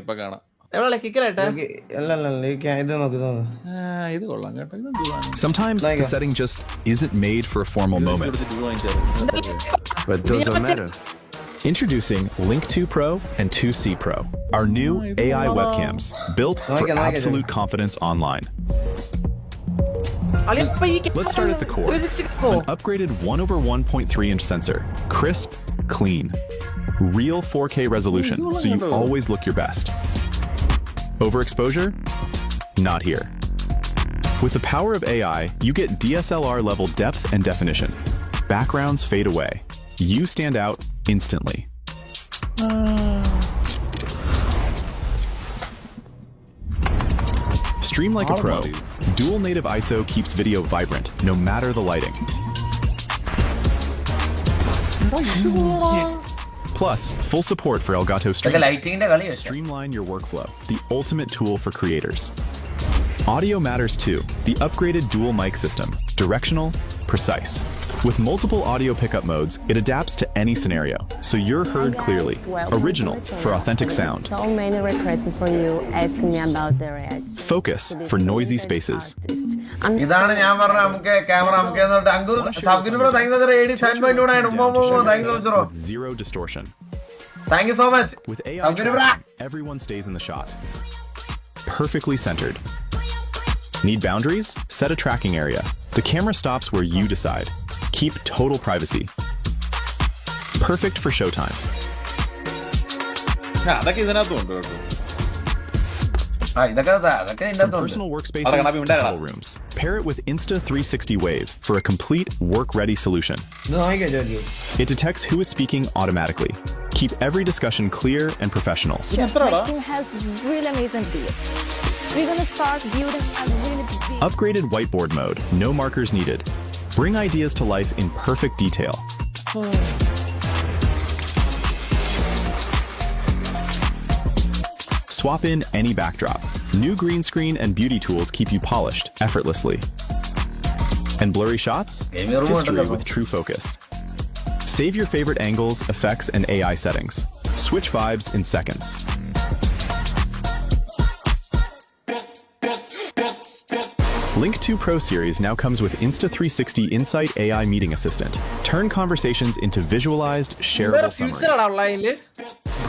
ഇപ്പൊ കാണാം. Sometimes the setting just isn't made for a formal moment. But doesn't matter. Introducing Link 2 Pro and 2C Pro, our new AI webcams built for absolute confidence online. Let's start at the core. An upgraded 1/1.3-inch sensor, crisp, clean, real 4K resolution, so you always look your best. Overexposure? Not here. With the power of AI, you get DSLR level depth and definition. Backgrounds fade away. You stand out instantly. Stream like a pro. Dual native ISO keeps video vibrant, no matter the lighting. Plus, full support for Elgato Stream. Streamline your workflow, the ultimate tool for creators. Audio matters too. The upgraded dual mic system, directional, precise. With multiple audio pickup modes, it adapts to any scenario, so you're heard clearly. Original for authentic sound. So many requests for you asking me about the reaction. Focus for noisy spaces. ഇതാണ് ഞാൻ പറഞ്ഞ നമുക്ക് camera With zero distortion. Thank you so much. With AI, everyone stays in the shot. Perfectly centered. Need boundaries? Set a tracking area. The camera stops where you decide. Keep total privacy. Perfect for showtime. അതൊക്കെ ഇതിനകത്തുണ്ട് കേട്ടോ. From personal workspaces to hotel rooms. Pair it with Insta360 Wave for a complete work-ready solution. It detects who is speaking automatically. Keep every discussion clear and professional. My team has really amazing ideas. We're gonna start building a really big... Upgraded whiteboard mode. No markers needed. Bring ideas to life in perfect detail. Swap in any backdrop. New green screen and beauty tools keep you polished effortlessly. And blurry shots? History with true focus. Save your favorite angles, effects, and AI settings. Switch vibes in seconds. Link 2 Pro series now comes with Insta360 Insight AI Meeting Assistant. Turn conversations into visualized, shareable summaries.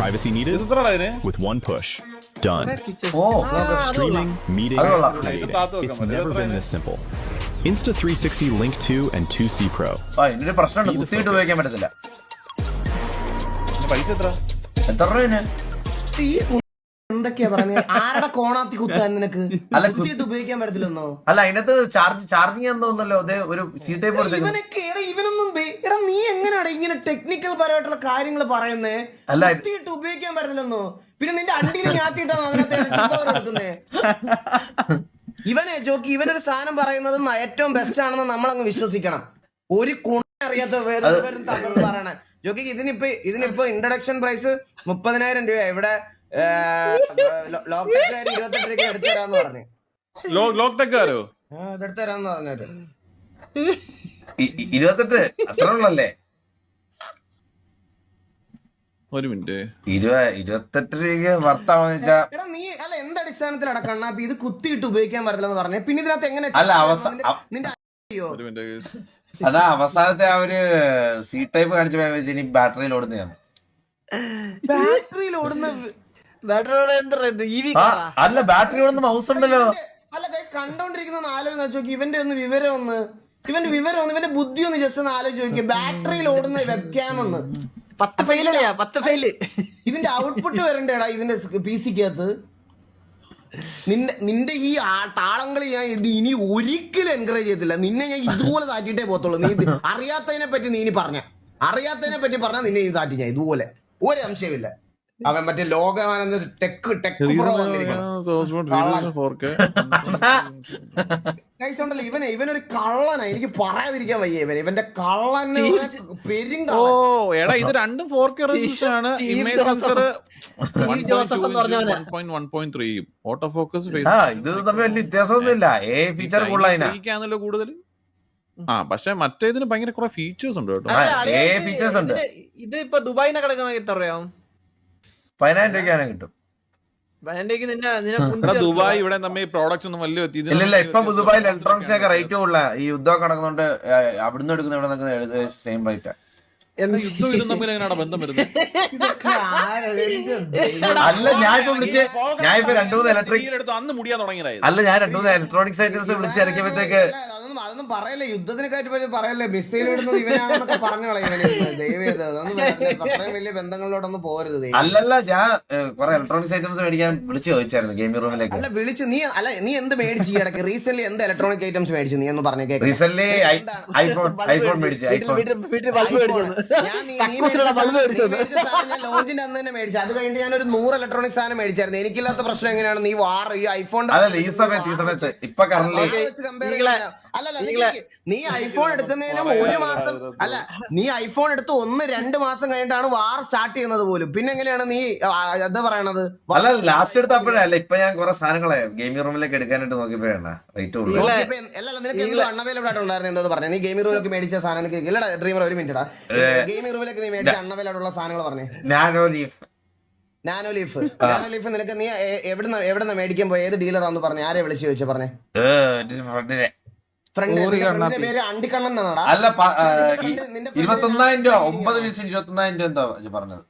Privacy needed? With one push. Done. Streaming, meeting, creating. It's never been this simple. Insta360 Link 2 and 2C Pro. ഇതിന്റെ പ്രശ്നമുണ്ട്, കുത്തിയിട്ട് ഉപയോഗിക്കാൻ പറ്റത്തില്ല. എത്ര രൂപ? എന്തൊക്കെയാ പറയുന്നത്? ആരുടെ കോണാത്തി കുത്താൻ നിനക്ക്? അല്ല, കുത്തിയിട്ട് ഉപയോഗിക്കാൻ പറ്റത്തില്ലെന്നോ? അല്ല, അതിനകത്ത് ചാർജിങ് എന്തോന്നല്ലോ, ഒരു സി ടൈപ്പ്. ഇവനൊന്നും എടാ, നീ എങ്ങനെയാണ് ഇങ്ങനെ ടെക്നിക്കൽ പരമായിട്ടുള്ള കാര്യങ്ങൾ പറയുന്നേ? അല്ല, കുത്തിയിട്ട് ഉപയോഗിക്കാൻ പറ്റില്ലെന്നോ? പിന്നെ നിന്റെ അണ്ടിയിൽ ഞാത്തിയിട്ടാണോ അതിനകത്ത്? ഇവനെ ജോക്കി, ഇവനൊരു സാധനം പറയുന്നത് ഏറ്റവും ബെസ്റ്റ് ആണെന്ന് നമ്മളങ്ങ് വിശ്വസിക്കണം. ഒരു കുണ അറിയാത്ത പറയണേ ജോക്കി. ഇതിനിപ്പോ ഇൻട്രൊഡക്ഷൻ പ്രൈസ് 30,000 രൂപ. ഇവിടെ ലോക്ടെക്കാര് 28 രൂപ എടുത്തു തരാന്ന് പറഞ്ഞു. ലോക്ടെക്കാരോ എടുത്തു തരാന്ന് പറഞ്ഞിട്ട് 28 അത്ര ഉള്ളല്ലേ? ഒരു മിനിറ്റ്, 28 രൂപയ്ക്ക് വർത്താവെന്ന് വെച്ചാ എടാ നീ അല്ല എന്ത് അടിസ്ഥാനത്തിലാണ് കണ്ണാ ഇത് കുത്തിയിട്ട് ഉപയോഗിക്കാൻ പറ്റില്ലെന്ന് പറഞ്ഞേ? പിന്നെ ഇതിനകത്ത് എങ്ങനെ അല്ല നിന്റെ അതാ അവസാനത്തെ ആ ഒരു സി ടൈപ്പ് കാണിച്ച ഇനി ബാറ്ററിയിൽ ഓടുന്നതാണ്. ബാറ്ററിയിൽ ഓടുന്ന അല്ല, ബാറ്ററി ഓടുന്ന മൗസ് ഉണ്ടല്ലോ. അല്ല ഗൈസ്, കണ്ടോണ്ടിരിക്കുന്ന ആലോചിച്ച് നോക്കി. ഇവന്റെ വിവരം ഒന്ന് ഇവന്റെ ബുദ്ധി ഒന്ന് ജസ്റ്റ് ഒന്ന് ആലോചിച്ച് നോക്കി. ബാറ്ററിയിൽ ഓടുന്ന വെബ്കാം ഒന്ന് 10 ഫെയില്. ഇതിന്റെ ഔട്ട്പുട്ട് വരണ്ടേടാ ഇതിന്റെ PC-ക്കകത്ത്. നിന്റെ ഈ താളങ്ങളി ഞാൻ ഇനി ഒരിക്കലും എൻകറേജ് ചെയ്യത്തില്ല. നിന്നെ ഞാൻ ഇതുപോലെ താറ്റിട്ടേ പോത്തുള്ളൂ. നീ അറിയാത്തതിനെ പറ്റി പറഞ്ഞാൽ നിന്നെ ഈ താറ്റി ഞാൻ ഇതുപോലെ. ഒരു സംശയമില്ല. അവൻ മറ്റേ ലോകമാനന്ദ ടെക് ഇവനൊരു കള്ളനാ. എനിക്ക് പറയാതിരിക്കാൻ വയ്യ. ഇവന്റെ കള്ളന് എടാ, ഇത് രണ്ടും 4K റെസൊല്യൂഷൻ ആണ്. Image sensor 1.3 auto focus. ഇത് തമ്മിൽ വലിയ വ്യത്യാസമൊന്നുമില്ല. ഫീച്ചർ കൂടുതൽ. പക്ഷെ മറ്റേതിന് ഭയങ്കര കുറെ ഫീച്ചേഴ്സ് ഉണ്ട് കേട്ടോ. ഫീച്ചേഴ്സ് ഉണ്ട്. ഇത് ഇപ്പൊ ദുബായിനെ കിടക്കുന്ന എത്ര രൂപയാവും? 10,000 രൂപയ്ക്കാണ് കിട്ടും. ദുബായ് ഇവിടെ നമ്മി പ്രോഡക്ട്സ് ഒന്നും വലിയ ഇല്ല ഇപ്പൊ ദുബായിൽ ഇലക്ട്രോണിക്സ് ഒക്കെ റേറ്റ് കൂടുതല. ഈ യുദ്ധം നടക്കുന്നുണ്ട്, അവിടുന്ന് എടുക്കുന്ന ഇവിടെ നിൽക്കുന്ന സെയിം റേറ്റാ. യുദ്ധം ഇതും തമ്മിൽ എങ്ങനെയാണ് ബന്ധം വരുന്നത്? അല്ല ഞാനിപ്പോ രണ്ടു മൂന്ന് അന്ന് മുടിയാൻ തുടങ്ങിയതായത്. അല്ല ഞാൻ രണ്ടു മൂന്ന് ഇലക്ട്രോണിക്സ് ഐറ്റംസ് വിളിച്ചിറക്കിയപ്പോഴത്തേക്ക് അതൊന്നും പറയല്ലേ, യുദ്ധത്തിനെ പറ്റി പറയല്ലേ, മിസൈൽ ഇടുന്നത് ഇവനാണെന്നൊക്കെ പറഞ്ഞു കളയും. അത്രയും വലിയ ബന്ധങ്ങളിലോട്ടൊന്നും പോരുത്. അല്ലല്ല ഞാൻ കുറെ ഇലക്ട്രോണിക്സ് ഐറ്റംസ് മേടിക്കാൻ വിളിച്ചു ചോദിച്ചായിരുന്നു ഗെയിമിംഗ് റൂമിലേക്ക്. അല്ല വിളിച്ചു നീ എന്ത് മേടിച്ചു ഇടയ്ക്ക് റീസെന്റ് എന്ത് ഇലക്ട്രോണിക് ഐറ്റംസ് മേടിച്ചു നീ എന്ന് പറഞ്ഞു കേൾക്കാം. റീസെന്റ് ഐഫോൺ മേടിച്ചു. ഞാൻ ലോഞ്ചിന്റെ അന്ന് തന്നെ മേടിച്ചു. അത് കഴിഞ്ഞിട്ട് ഞാൻ ഒരു 100 ഇലക്ട്രോണിക് സാധനം മേടിച്ചായിരുന്നു. എനിക്കില്ലാത്ത പ്രശ്നം എങ്ങനെയാണ് നീ ഈ ഐഫോൺ അതല്ല ഈ സമയത്ത് ഇപ്പൊ കറന്റ് അല്ലല്ല നീ ഐഫോൺ എടുക്കുന്നതിന് 1 മാസം അല്ല, നീ ഐഫോൺ എടുത്ത് 1-2 മാസം കഴിഞ്ഞിട്ടാണ് വാർ സ്റ്റാർട്ട് ചെയ്യുന്നത് പോലും. പിന്നെ എങ്ങനെയാണ് നീ എന്താ പറയണത്? അല്ല ലാസ്റ്റ് എടുത്തപ്പോഴല്ല, ഇപ്പൊ ഞാൻ കുറെ സാധനങ്ങളെ ഗെയിമിംഗ് റൂമിലേക്ക് എടുക്കാനായിട്ട് നോക്കിയപ്പോഴാണ് റേറ്റ് കൂടുതൽ. അല്ലല്ല നിനക്ക് എന്തോ അൺഅവൈലബിൾ ആയിട്ടുണ്ടായിരുന്നു എന്തോ പറഞ്ഞു. നീ ഗെയിമിംഗ് റൂമിലേക്ക് മേടിച്ച സാധനം ഇല്ലടാ ഡ്രീമർ, ഒരു മിനിറ്റ്. ഗെയിമിംഗ് റൂമിലേക്ക് നീ മേടിച്ച അൺഅവൈലബിൾ ആയിട്ടുള്ള സാധനങ്ങൾ പറഞ്ഞു. നാനോ ലീഫ് നിനക്ക് നീ എവിടുന്ന മേടിക്കാൻ പോയി? ഏത് ഡീലറാന്ന് പറഞ്ഞു? ആരെ വിളിച്ചു ചോദിച്ചു പറഞ്ഞേ? ഫ്രണ്ടിന്റെ പേര് അണ്ടിക്കണ്ണൻ എന്നാടാ. അല്ല 21,000 രൂപ 9 പീസ് 21,000 രൂപ എന്താ പറഞ്ഞത്?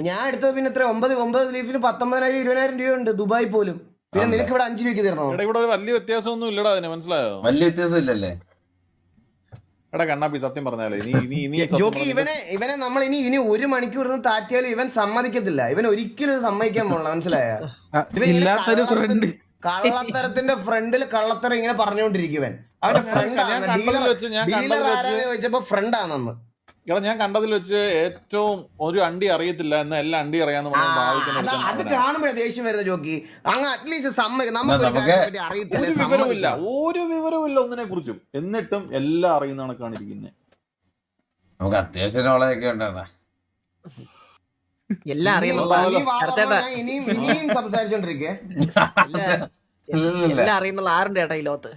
ഞാൻ എടുത്തത് പിന്നെ എത്ര 9 ലീഫിന് 19,000 20,000 രൂപ ഉണ്ട് ദുബായ് പോലും. പിന്നെ നിനക്ക് ഇവിടെ 5 രൂപയ്ക്ക് തരണോ? ഇവിടെ ഒരു വലിയ വ്യത്യാസമൊന്നും ഇല്ലടാ, അതിന് മനസ്സിലായോ? വലിയ വ്യത്യാസം ഇല്ലല്ലേ? എടാ കണ്ണാപ്പി സത്യം പറഞ്ഞാലേ ജോക്കി ഇവനെ നമ്മൾ ഇനി 1 മണിക്കൂർ താറ്റിയാലും ഇവൻ സമ്മതിക്കത്തില്ല. ഇവൻ ഒരിക്കലും സമ്മതിക്കാൻ പോകണം, മനസ്സിലായ? കള്ളത്തരത്തിന്റെ ഫ്രണ്ടിൽ കള്ളത്തരം ഇങ്ങനെ പറഞ്ഞുകൊണ്ടിരിക്കുവൻ. അവന്റെ ഫ്രണ്ടാണ് ഡീലർ ആരാന്ന് ചോദിച്ചപ്പോ ഫ്രണ്ടാണെന്ന്. ഞാൻ കണ്ടതിൽ വെച്ച് ഏറ്റവും ഒരു അണ്ടി അറിയത്തില്ല എന്ന എല്ലാ അണ്ടി അറിയാന്ന് അത് കാണുമ്പോഴേ ദേഷ്യം വരുന്ന ജോക്കി. അങ്ങ് അറ്റ്ലീസ്റ്റ് സമ്മതിക്കും. നമുക്ക് അറിയത്തില്ല, ഒരു വിവരവും ഒന്നിനെ കുറിച്ചും, എന്നിട്ടും എല്ലാം അറിയുന്ന കണക്കാണ് ഇരിക്കുന്നത്. നമുക്ക് അത്യാവശ്യം നോളജൊക്കെ ഉണ്ടാ എല്ലാം അറിയുന്നുള്ള ഇനിയും സംസാരിച്ചോണ്ടിരിക്കേ. എല്ലാം അറിയുന്നുള്ള ആറിന്റെ ഏട്ടാ ഈ ലോകത്ത്.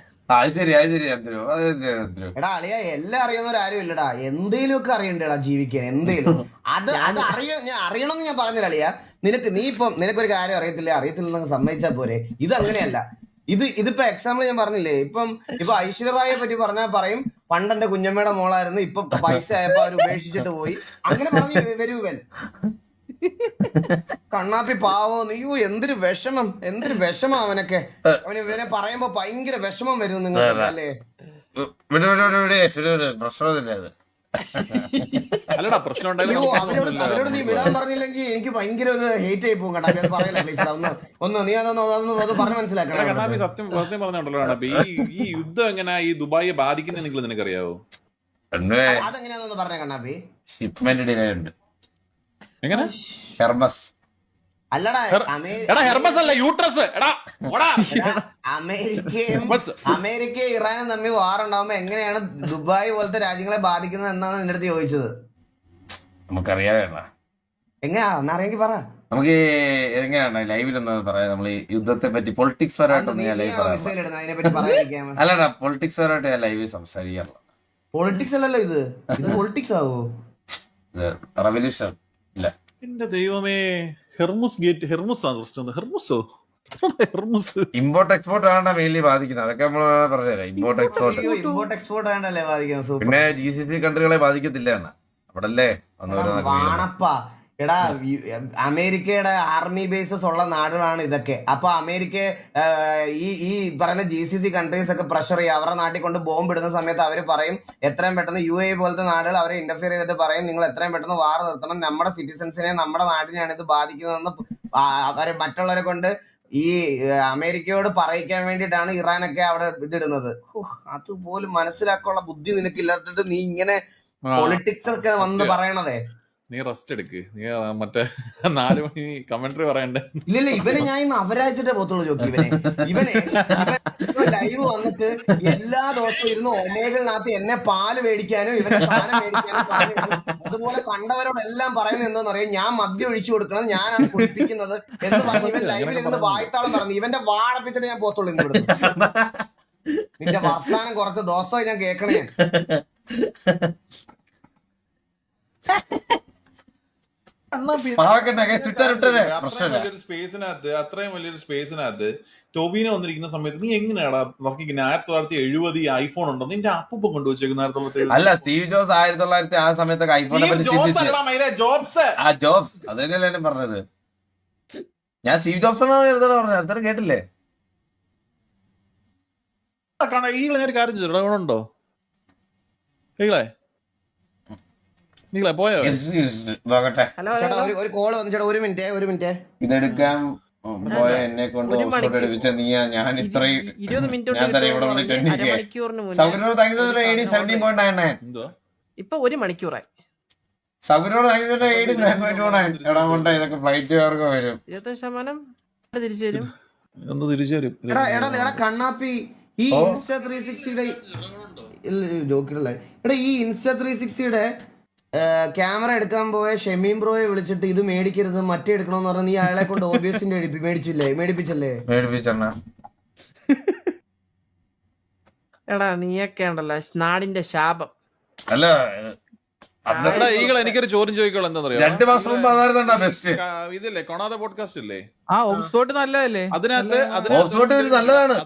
എടാ അളിയ എല്ലാം അറിയുന്നവരാരും ഇല്ലടാ. എന്തേലും ഒക്കെ അറിയണ്ടേടാ ജീവിക്കാൻ, എന്തേലും. അത് അറിയണമെന്ന് ഞാൻ പറഞ്ഞില്ല അളിയ. നിനക്കൊരു കാര്യം അറിയത്തില്ലെന്ന് സമ്മതിച്ചാ പോരെ. ഇത് അങ്ങനെയല്ല. ഇതിപ്പോ എക്സാമ്പിൾ ഞാൻ പറഞ്ഞില്ലേ, ഇപ്പൊ ഐശ്വര്യറായെ പറ്റി പറഞ്ഞാൽ പറയും പണ്ടെന്റെ കുഞ്ഞമ്മയുടെ മോളായിരുന്നു, ഇപ്പൊ പൈസ ആയപ്പോ അവര് ഉപേക്ഷിച്ചിട്ട് പോയി, അങ്ങനെ പറഞ്ഞു വരൂവൻ. കണ്ണാപ്പി പാവോ നീയോ, എന്തൊരു വിഷമം അവനൊക്കെ. ഇവനെ പറയുമ്പോ ഭയങ്കര വിഷമം വരും നിങ്ങൾക്ക് അല്ലേ? അല്ലടാ പ്രശ്നം അവരോട് നീ വിടാൻ പറഞ്ഞില്ലെങ്കിൽ എനിക്ക് ഭയങ്കര ഹേറ്റ് ആയി പോകും കേട്ടോ. അത് പറയല പ്ലീസ്. ഒന്ന് നീ അതൊന്ന് പറഞ്ഞ് മനസ്സിലാക്കണം. കണ്ണാപ്പി സത്യം പറഞ്ഞുണ്ടല്ലോ കണ്ണാപ്പി, ഈ യുദ്ധം എങ്ങനെ ഈ ദുബായിയെ ബാധിക്കുന്ന നിനക്കറിയാവോ? അതെങ്ങനെയാന്ന് പറഞ്ഞ കണ്ണാപ്പി? ഷിപ്മെന്റ് ഡിലേ ഉണ്ട്. എങ്ങനെ? ഹെർമസ് അല്ലടാ, ഹെർമസ് അല്ല യൂട്രസ്. അമേരിക്കയും ഇറാനും തമ്മിൽ വാറുണ്ടാവുമ്പോ എങ്ങനെയാണ് ദുബായ് പോലത്തെ രാജ്യങ്ങളെ ബാധിക്കുന്നത് എന്നാണ് നിന്റെ അടുത്ത് ചോദിച്ചത്. നമുക്കറിയാം. എങ്ങനെയാ എന്നറിയെങ്കിൽ പറ. നമുക്ക് എങ്ങനെയാണ് ലൈവിലൊന്ന് പറയാം. നമ്മൾ ഈ യുദ്ധത്തെ പറ്റി പൊളിറ്റിക്സ് പരമായിട്ട് അല്ലടാ, പൊളിറ്റിക്സ് പരമായിട്ട് ഞാൻ ലൈവിൽ സംസാരിക്കാറില്ല. പൊളിറ്റിക്സ് അല്ലല്ലോ ഇത് പൊളിറ്റിക്സ് ആവോ? റവല്യൂഷൻ ഇല്ല. എന്റെ ദൈവമേ, ഇമ്പോർട്ട് എക്സ്പോർട്ട് ആണ് മെയിൻലി ബാധിക്കുന്നത്. അതൊക്കെ നമ്മൾ പറഞ്ഞുതരാം. ഇമ്പോർട്ട് എക്സ്പോർട്ട് ആണല്ലേ ബാധിക്കുന്നത്. പിന്നെ GCC കൺട്രികളെ ബാധിക്കത്തില്ല അവിടെ അല്ലേ എടാ അമേരിക്കയുടെ ആർമി ബേസസ് ഉള്ള നാടുകളാണ് ഇതൊക്കെ. അപ്പൊ അമേരിക്ക ഈ പറയുന്ന GCC കൺട്രീസ് ഒക്കെ പ്രഷർ ചെയ്യും. അവരുടെ നാട്ടിൽ കൊണ്ട് ബോംബ് ഇടുന്ന സമയത്ത് അവർ പറയും എത്രയും പെട്ടെന്ന് UAE പോലത്തെ നാടുകൾ അവരെ ഇന്റർഫിയർ ചെയ്തിട്ട് പറയും നിങ്ങൾ എത്രയും പെട്ടെന്ന് വാർ നിർത്തണം, നമ്മുടെ സിറ്റിസൺസിനെ നമ്മുടെ നാടിനെയാണ് ഇത് ബാധിക്കുന്നതെന്ന് അവരെ മറ്റുള്ളവരെ കൊണ്ട് ഈ അമേരിക്കയോട് പറയിക്കാൻ വേണ്ടിയിട്ടാണ് ഇറാനൊക്കെ അവിടെ ഇതിടുന്നത്. അതുപോലും മനസ്സിലാക്കാനുള്ള ബുദ്ധി നിനക്കില്ലാത്തിട്ട് നീ ഇങ്ങനെ പൊളിറ്റിക്സ് ഒക്കെ വന്ന് പറയണതേ. നീ റെസ്റ്റ് എടുക്ക്. നീ മറ്റേ 4 മണി കമന്ററി പറയണ്ടേ? ഇല്ല ഇവനെ ഞാൻ ഇന്ന് അവരാഴ്ചത്തെ പോത്തുള്ളൂ ജോക്കി. ഇവനെ ലൈവ് വന്നിട്ട് എല്ലാ ദിവസവും ഇരുന്ന് ഒമേഗലിനകത്ത് എന്നെ പാല് മേടിക്കാനും ഇവന്റെ സാധനം മേടിക്കാനും പറഞ്ഞു. അതുപോലെ കണ്ടവരോടെല്ലാം പറയുന്നത് എന്തോന്ന് അറിയാം, ഞാൻ മദ്യം ഒഴിച്ചു കൊടുക്കണം, ഞാനാണ് കുടിപ്പിക്കുന്നത് എന്ന് പറഞ്ഞ് ഇവൻ ലൈവിൽ ഇരുന്ന് വായ്ത്താളം പറഞ്ഞു. ഇവന്റെ വാടപ്പിച്ചിട്ട് ഞാൻ പോത്തുള്ളൂ ഇന്ന് ഇവിടെ. നിന്റെ വർത്താനം കുറച്ച് ദിവസമായി ഞാൻ കേൾക്കണേ. വലിയൊരു സ്പേസിനകത്ത് അത്രയും വലിയൊരു സ്പേസിനകത്ത് ടോബിനെ വന്നിരിക്കുന്ന സമയത്ത് നീ എങ്ങനെയാടാ വർക്കിക്കുന്ന 1970 ഈ ഐഫോൺ ഉണ്ടോ നിന്റെ അപ്പൂപ്പ കൊണ്ടുവച്ചേക്കുന്ന 1970 അല്ല സ്റ്റീവ് ജോസ് 1900 ആ സമയത്തൊക്കെ ഐഫോണിനെ പറ്റി ചിന്തിച്ചു. ജോബ്സ് ആ ജോബ്സ് അതന്നെയല്ലേ എന്നെ പറഞ്ഞത്. ഞാൻ സ്റ്റീവ് ജോബ്സ് പറഞ്ഞത് അടുത്ത കേട്ടില്ലേ? ഈകളെ ഞാൻ ഒരു കാര്യം ചോദിച്ചു ഇവിടെ ഉണ്ടോ നീങ്ങളെ പോയോ നോക്കട്ടെ. ഹലോ ചേട്ടാ ഒരു കോള് വന്നു ചേട്ടാ, ഒരു മിനിറ്റ്. ഇതെടുക്കാൻ പോയ എന്നെ കൊണ്ട് ഹോട്ട്സ്പോട്ട് എടുപ്പിച്ച നീയാ. ഞാൻ ഇത്രയും 20 മിനിറ്റ് ഞാൻ തന്നെ ഇവിടെ വന്നിട്ട് അരമണിക്കൂറിന് മുന്നേ സൗകര്യോട് താങ്ക്സ് AD 17.99. എന്തോ ഇപ്പൊ 1 മണിക്കൂറായി. സൗകര്യോട് താങ്ക്സ് AD 9.9. എടാ കൊണ്ട് ഇതൊക്കെ ഫ്ലൈറ്റുകാർക്ക് വരും. 25% തിരിച്ചു തരും. ഒന്ന് തിരിച്ചു വരും എടാ കണ്ണാപ്പി ഈ ഇൻസ്റ്റാ 360യുടെ ജോക്കിടല്ലേ എടാ ഈ ഇൻസ്റ്റാ 360യുടെ ക്യാമറ എടുക്കാൻ പോയ ഷെമീം ബ്രോയെ വിളിച്ചിട്ട് ഇത് മേടിക്കരുത് മറ്റേ എടുക്കണമെന്ന് പറഞ്ഞ നീ അയാളെ കൊണ്ട് ഓബിയസിന്റെ മേടിപ്പിച്ചല്ലേ? മേടിപ്പിച്ചെണ്ണ എടാ നീയൊക്കെ ഉണ്ടല്ലോ നാടിന്റെ ശാപം. അല്ല എടാ ഈകളെ എനിക്കൊരു ചോദ്യം ചോദിക്കോളൂ എന്താ 2 മാസം മുമ്പ് അതായിരുന്നാ ബെസ്റ്റ്. ഇതില്ലേ കൊണാദ പോഡ്കാസ്റ്റ് ഇല്ലേ ഓക്സ്ഫോർഡ് നല്ലതല്ലേ? ഓക്സ്ഫോർഡ് ഒരു നല്ലതാണ്.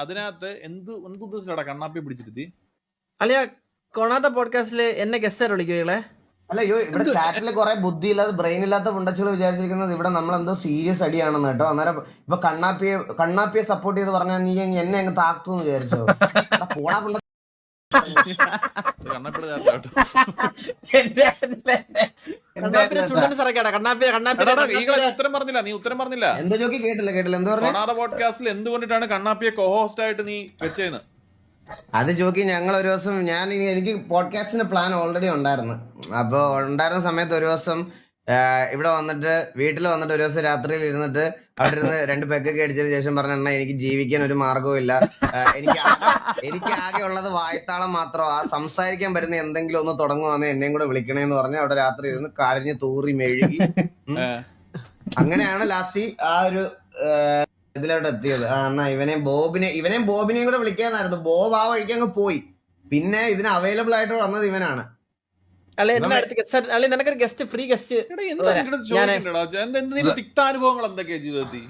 അതിനകത്ത് എന്ത് ഉദ്ദേശിച്ചടാ കണ്ണാപ്പി പിടിച്ചിരുത്തി അളിയ കൊണാത്ത പോഡ്കാസ്റ്റില് എന്നെ ഗസ്റ്റ് വിളിക്കുകളെ. അല്ലയോ ഇവിടെ ചാറ്റിൽ കുറെ ബുദ്ധി ഇല്ലാത്ത ബ്രെയിൻ ഇല്ലാത്ത പുണ്ടച്ചുകൾ വിചാരിച്ചിരിക്കുന്നത് ഇവിടെ നമ്മളെന്തോ സീരിയസ് അടിയാണെന്ന് കേട്ടോ. അന്നേരം ഇപ്പൊ കണ്ണാപ്പിയെ സപ്പോർട്ട് ചെയ്ത് പറഞ്ഞാൽ നീ എന്നെ അങ്ങ് താക്കൂന്ന് വിചാരിച്ചോ? പോടാ പുണ്ട ഉത്തരം പറഞ്ഞില്ല നീ ഉത്തരം പറഞ്ഞില്ല. എന്തോ ജോക്കി കേട്ടില്ല എന്താ പറഞ്ഞ കൊണാദ പോഡ്കാസ്റ്റിൽ എന്തുകൊണ്ടിട്ടാണ് കണ്ണാപ്പിയെ കോഹോസ്റ്റ് ആയിട്ട് നീ വെച്ചേന്ന്? അത് ജോക്കി ഞങ്ങൾ ഒരു ദിവസം എനിക്ക് പോഡ്കാസ്റ്റിന്റെ പ്ലാൻ ഓൾറെഡി ഉണ്ടായിരുന്നു. അപ്പോൾ ഉണ്ടായിരുന്ന സമയത്ത് ഒരു ദിവസം ഇവിടെ വന്നിട്ട് വീട്ടിൽ വന്നിട്ട് ഒരു ദിവസം രാത്രിയിൽ ഇരുന്നിട്ട് അവിടെ ഇരുന്ന് 2 പെക്കൊക്കെ അടിച്ചതിന് ശേഷം പറഞ്ഞ എനിക്ക് ജീവിക്കാൻ ഒരു മാർഗവും ഇല്ല, എനിക്ക് ആകെ ഉള്ളത് വായ്ത്താളം മാത്രമാ, സംസാരിക്കാൻ പറ്റുന്ന എന്തെങ്കിലും ഒന്ന് തുടങ്ങുവാന്ന് എന്നെയും കൂടെ വിളിക്കണേന്ന് പറഞ്ഞ് അവിടെ രാത്രി ഇരുന്ന് കരഞ്ഞ് തൂറി മെഴുകി. അങ്ങനെയാണ് ലാസ്റ്റ് ആ ഒരു ഇതിലോട്ട് എത്തിയത്. എന്നാ ഇവനെയും ബോബിനെയും കൂടെ വിളിക്കാന്നായിരുന്നു. ബോബ് ആ വഴിക്ക് അങ്ങ് പോയി. പിന്നെ ഇതിന് അവൈലബിൾ ആയിട്ട് വന്നത് ഇവനാണ്. നിനക്കൊരു ഗസ്റ്റ് ഫ്രീ ഗസ്റ്റ് തിക്താനുഭവങ്ങൾ എന്തൊക്കെയാ ജീവിതത്തിൽ?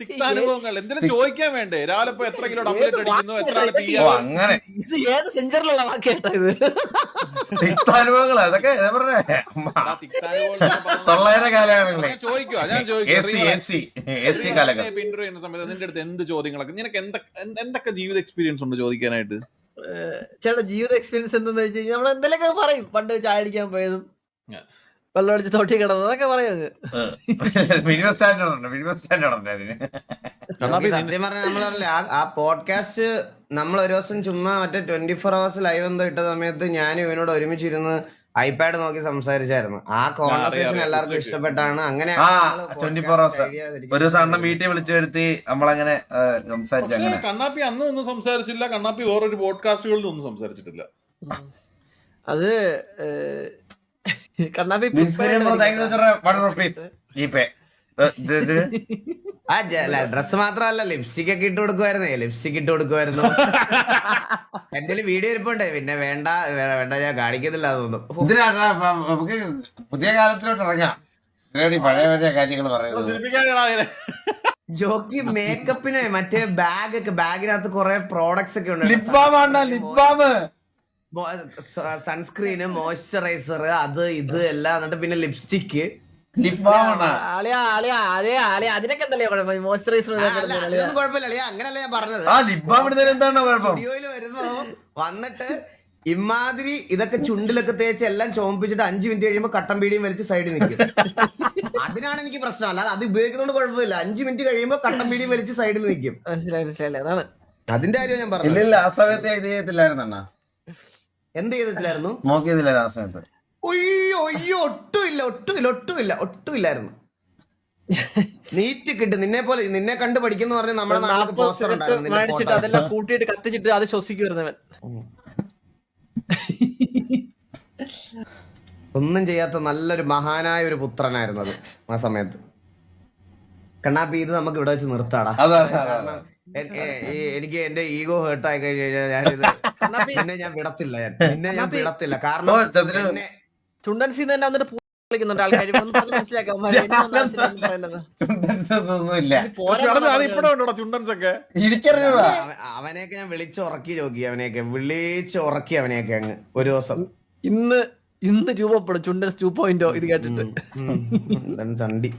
തിക്താനുഭവങ്ങൾ എന്തിനും ചോദിക്കാൻ വേണ്ടേ? രാവിലെ ഇപ്പൊ എത്ര കിലോ അമ്പലറ്റ് അടിക്കുന്നു, എത്ര അങ്ങനെ ഇത് ഏത് സെഞ്ചറിലുള്ള വാക്കേട്ടാ ഇത്? തിക്താനുഭവങ്ങൾ അതൊക്കെ തൊള്ളായിരം കാലങ്ങളെ ചോദിക്കുക. ഞാൻ ഇന്റർവ്യൂ ചെയ്യുന്ന സമയത്ത് നിന്റെ അടുത്ത് എന്ത് ചോദ്യങ്ങളൊക്കെ നിനക്ക് എന്തൊക്കെ ജീവിത എക്സ്പീരിയൻസ് ഉണ്ട് ചോദിക്കാനായിട്ട്? ചേട്ടാ ജീവിത എക്സ്പീരിയൻസ് എന്താന്ന് വെച്ച് കഴിഞ്ഞാൽ നമ്മൾ എന്തെങ്കിലുമൊക്കെ പറയും. പണ്ട് ചായ അടിക്കാൻ പോയതും വെള്ളം അടിച്ച് തോട്ടി കിടന്നത് അതൊക്കെ പറയും. മിനിമം സ്റ്റാൻഡേർഡ് ഉണ്ട് അതിന്. സത്യം പറഞ്ഞാൽ നമ്മളറിയില്ല ആ പോഡ്കാസ്റ്റ് നമ്മൾ ഒരു ദിവസം ചുമ്മാ മറ്റേ 24 hours ലൈവ് എന്തോ ഇട്ട സമയത്ത് ഞാനും ഇവനോട് ഒരുമിച്ചിരുന്ന് ഐപാഡ് നോക്കി സംസാരിച്ചായിരുന്നു. ആ കോൺവെർസേഷൻ എല്ലാവർക്കും ഇഷ്ടപ്പെട്ടാണ്. അങ്ങനെ 24 hours ഒരു ദിവസം അണ്ണൻ വീട്ടിൽ വിളിച്ചു വരുത്തി നമ്മളങ്ങനെ സംസാരിച്ചു. അങ്ങനെ കണ്ണാപ്പി അന്നും ഒന്നും സംസാരിച്ചില്ല. കണ്ണാപ്പി വേറൊരു പോഡ്കാസ്റ്റുകളിലും ഒന്നും സംസാരിച്ചിട്ടില്ല. അത് കണ്ണാപ്പി ഡ്രസ് മാത്രല്ല ലിപ്സ്റ്റിക് ഒക്കെ ഇട്ട് കൊടുക്കുമായിരുന്നു. എന്റെ വീഡിയോ ഇരിപ്പുണ്ടേ. പിന്നെ വേണ്ട ഞാൻ കാണിക്കുന്നില്ല അതൊന്നും. നമുക്ക് പുതിയ കാലത്തിലോട്ട് ഇറങ്ങാം. പഴയ കാര്യങ്ങൾ പറയുന്നത് ജോക്കി മേക്കപ്പിന് മറ്റേ ബാഗിനകത്ത് കുറെ പ്രോഡക്ട്സ് ഒക്കെ ഉണ്ട്. സൺസ്ക്രീന്, മോയ്സ്ചറൈസർ, അത് ഇത് എല്ലാം. എന്നിട്ട് പിന്നെ ലിപ്സ്റ്റിക്ക്, അതിനൊക്കെ എന്തല്ലേ മോയ്സ്ചറൈസർ അതൊന്നും കുഴപ്പമില്ല. അങ്ങനല്ല ഞാൻ പറഞ്ഞത്. വീഡിയോയില് വരുമ്പോ വന്നിട്ട് ഇമാതിരി ഇതൊക്കെ ചുണ്ടിലൊക്കെ തേച്ച് എല്ലാം ചോമ്പിച്ചിട്ട് 5 മിനിറ്റ് കഴിയുമ്പോ കട്ടൻ പീടിയും വലിച്ച് സൈഡിൽ നിൽക്കും. അതിനാണ് എനിക്ക് പ്രശ്നം. അല്ലാതെ അത് ഉപയോഗിക്കുന്നതുകൊണ്ട് കുഴപ്പമില്ല. 5 മിനിറ്റ് കഴിയുമ്പോ കട്ടൻ പീടിയും വലിച്ച് സൈഡിൽ നിൽക്കും. മനസ്സിലായി അതാണ് അതിന്റെ കാര്യം ഞാൻ പറഞ്ഞു. ഇല്ല ആ സമയത്ത് ഇത് ചെയ്യത്തില്ലായിരുന്ന. എന്ത് ചെയ്തിട്ടില്ലായിരുന്നു? നോക്കിയതില്ല ആ സമയത്ത്. ഒയ്യോ ഒട്ടുമില്ലായിരുന്നു. നീറ്റ് കിട്ടും. നിന്നെ കണ്ട് പഠിക്കുന്ന പറഞ്ഞ നമ്മുടെ നാട്ടിൽ പോസ്റ്റർ മേടിച്ചിട്ട് അതെല്ലാം കൂട്ടിയിട്ട് കത്തിച്ചിട്ട് അത് ശ്വസിക്കുവരുന്നവൻ. ഒന്നും ചെയ്യാത്ത നല്ലൊരു മഹാനായ ഒരു പുത്രനായിരുന്നു അത് ആ സമയത്ത്. കണ്ണാപ്പി ഇത് നമുക്ക് ഇവിടെ വെച്ച് നിർത്താടാ. കാരണം എനിക്ക് എന്റെ ഈഗോ ഹേർട്ട് ആയി കഴിഞ്ഞാൽ ഞാനിത് പിന്നെ ഞാൻ വിടത്തില്ല. കാരണം ചുണ്ടൻസിന്ന് തന്നെ വന്നിട്ട് വിളിക്കുന്നുണ്ട് ആൾക്കാർ മനസ്സിലാക്കാം ഒന്നുമില്ല ഇപ്പഴും ഉണ്ടോടാ ചുണ്ടൻസ് ഒക്കെ? എനിക്കറിയൂടാ. അവനെയൊക്കെ ഞാൻ വിളിച്ചുറക്കി നോക്കി, വിളിച്ചുറക്കി അവനെയൊക്കെ അങ്ങ് ഒരു ദിവസം. ഇന്ന് രൂപപ്പെടും ചുണ്ടൻസ് 2.0 ഇത് കേട്ടിട്ട്. ചണ്ടി